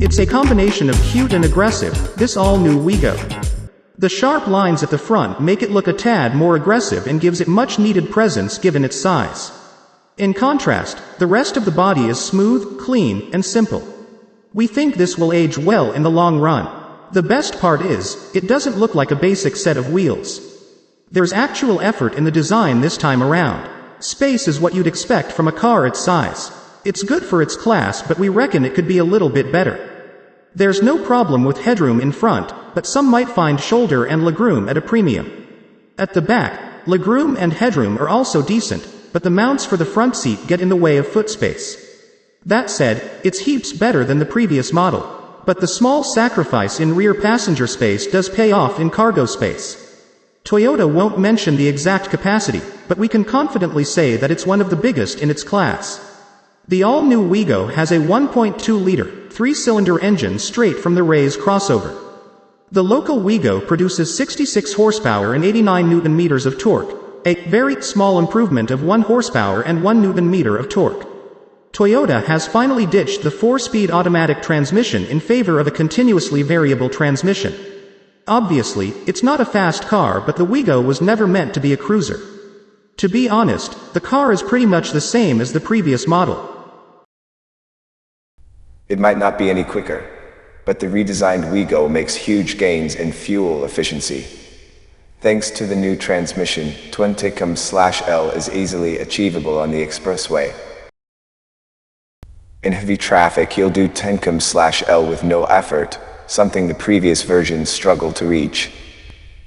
It's a combination of cute and aggressive, this all-new Wigo. The sharp lines at the front make it look a tad more aggressive and gives it much needed presence given its size. In contrast, the rest of the body is smooth, clean, and simple. We think this will age well in the long run. The best part is, it doesn't look like a basic set of wheels. There's actual effort in the design this time around. Space is what you'd expect from a car its size. It's good for its class, but we reckon it could be a little bit better. There's no problem with headroom in front, but some might find shoulder and legroom at a premium. At the back, legroom and headroom are also decent, but the mounts for the front seat get in the way of foot space. That said, it's heaps better than the previous model. But the small sacrifice in rear passenger space does pay off in cargo space. Toyota won't mention the exact capacity, but we can confidently say that it's one of the biggest in its class. The all-new Wigo has a 1.2-liter, 3-cylinder engine straight from the Ray's crossover. The local Wigo produces 66 horsepower and 89 Nm of torque, a very small improvement of 1 horsepower and 1 Nm of torque. Toyota has finally ditched the 4-speed automatic transmission in favor of a continuously variable transmission. Obviously, it's not a fast car, but the Wigo was never meant to be a cruiser. To be honest, the car is pretty much the same as the previous model. It might not be any quicker, but the redesigned Wigo makes huge gains in fuel efficiency. Thanks to the new transmission, 20 km/L is easily achievable on the expressway. In heavy traffic, you'll do 10 km/L with no effort, something the previous versions struggled to reach.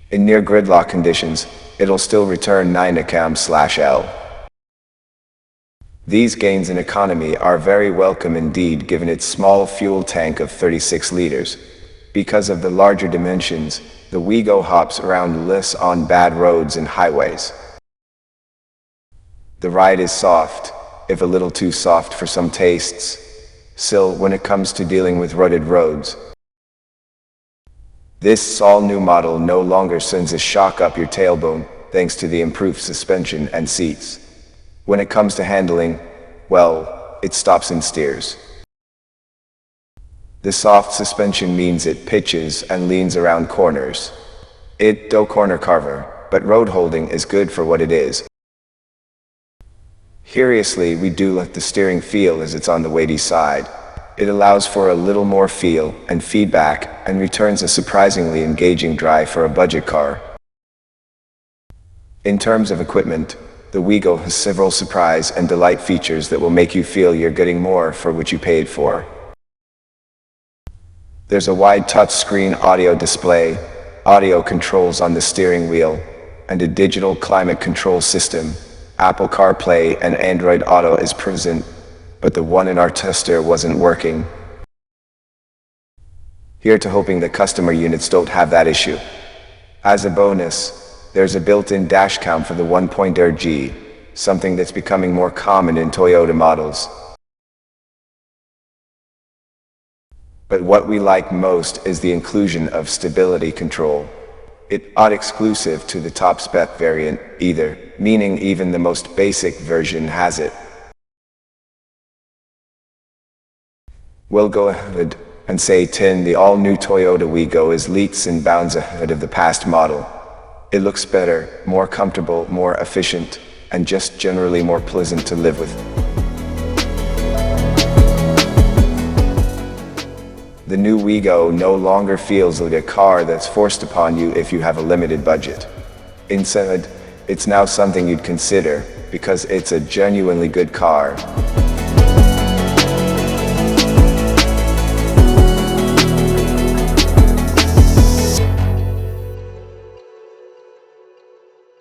In near gridlock conditions, it'll still return 9 km/L. These gains in economy are very welcome indeed given its small fuel tank of 36 liters. Because of the larger dimensions, the Wigo hops around less on bad roads and highways. The ride is soft, if a little too soft for some tastes. Still, when it comes to dealing with rutted roads, this all-new model no longer sends a shock up your tailbone, thanks to the improved suspension and seats. When it comes to handling, well, it stops and steers. The soft suspension means it pitches and leans around corners. It's no corner carver, but road holding is good for what it is. Curiously, we do let the steering feel as it's on the weighty side. It allows for a little more feel and feedback, and returns a surprisingly engaging drive for a budget car. In terms of equipment, the Wigo has several surprise and delight features that will make you feel you're getting more for what you paid for. There's a wide touchscreen audio display, audio controls on the steering wheel, and a digital climate control system. Apple CarPlay and Android Auto is present, but the one in our tester wasn't working. Here to hoping the customer units don't have that issue. As a bonus, there's a built-in dash cam for the 1.0G, something that's becoming more common in Toyota models. But what we like most is the inclusion of stability control. It's not exclusive to the top spec variant either, meaning even the most basic version has it. We'll go ahead and say the all-new Toyota Wigo is leaps and bounds ahead of the past model. It looks better, more comfortable, more efficient, and just generally more pleasant to live with. The new Wigo no longer feels like a car that's forced upon you if you have a limited budget. Instead, it's now something you'd consider, because it's a genuinely good car.